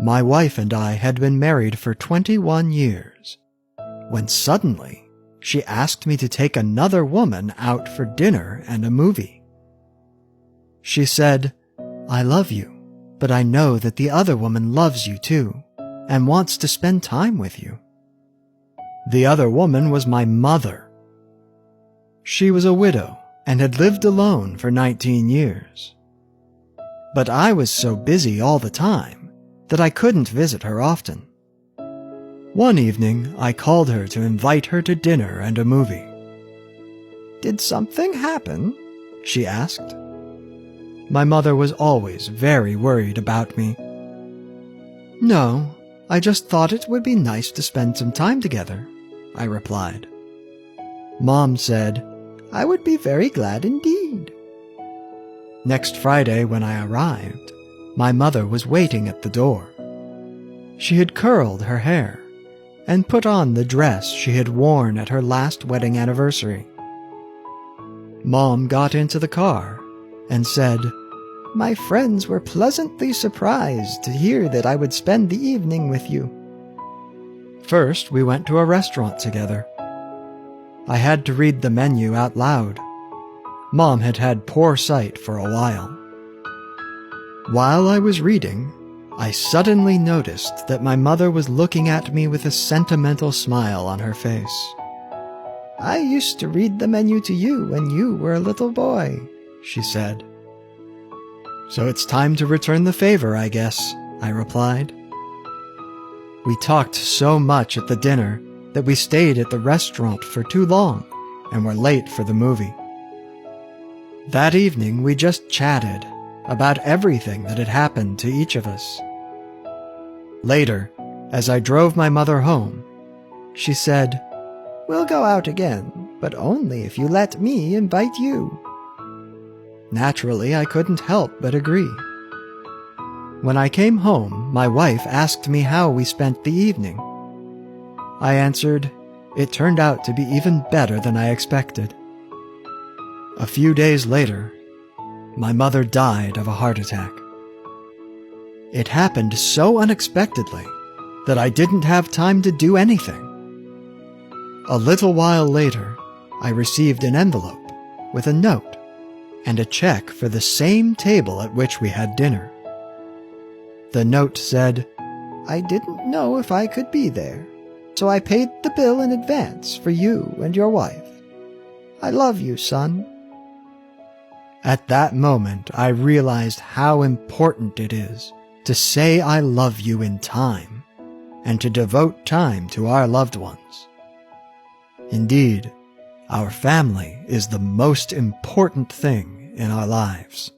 My wife and I had been married for 21 years, when suddenly she asked me to take another woman out for dinner and a movie. She said, "I love you, but I know that the other woman loves you too, and wants to spend time with you." The other woman was my mother. She was a widow and had lived alone for 19 years. But I was so busy all the time that I couldn't visit her often. One evening, I called her to invite her to dinner and a movie. "Did something happen?" she asked. My mother was always very worried about me. "No, I just thought it would be nice to spend some time together," I replied. Mom said, "I would be very glad indeed." Next Friday when I arrived, my mother was waiting at the door. She had curled her hair and put on the dress she had worn at her last wedding anniversary. Mom got into the car and said, "My friends were pleasantly surprised to hear that I would spend the evening with you." First, we went to a restaurant together. I had to read the menu out loud. Mom had had poor sight for a while. While I was reading, I suddenly noticed that my mother was looking at me with a sentimental smile on her face. "I used to read the menu to you when you were a little boy," she said. "So it's time to return the favor, I guess," I replied. We talked so much at the dinner that we stayed at the restaurant for too long and were late for the movie. That evening we just chatted about everything that had happened to each of us. Later, as I drove my mother home, she said, "We'll go out again, but only if you let me invite you." Naturally, I couldn't help but agree. When I came home, my wife asked me how we spent the evening. I answered, it turned out to be even better than I expected. A few days later, my mother died of a heart attack. It happened so unexpectedly that I didn't have time to do anything. A little while later, I received an envelope with a note and a check for the same table at which we had dinner. The note said, "I didn't know if I could be there, so I paid the bill in advance for you and your wife. I love you, son." At that moment, I realized how important it is to say I love you in time and to devote time to our loved ones. Indeed, our family is the most important thing in our lives.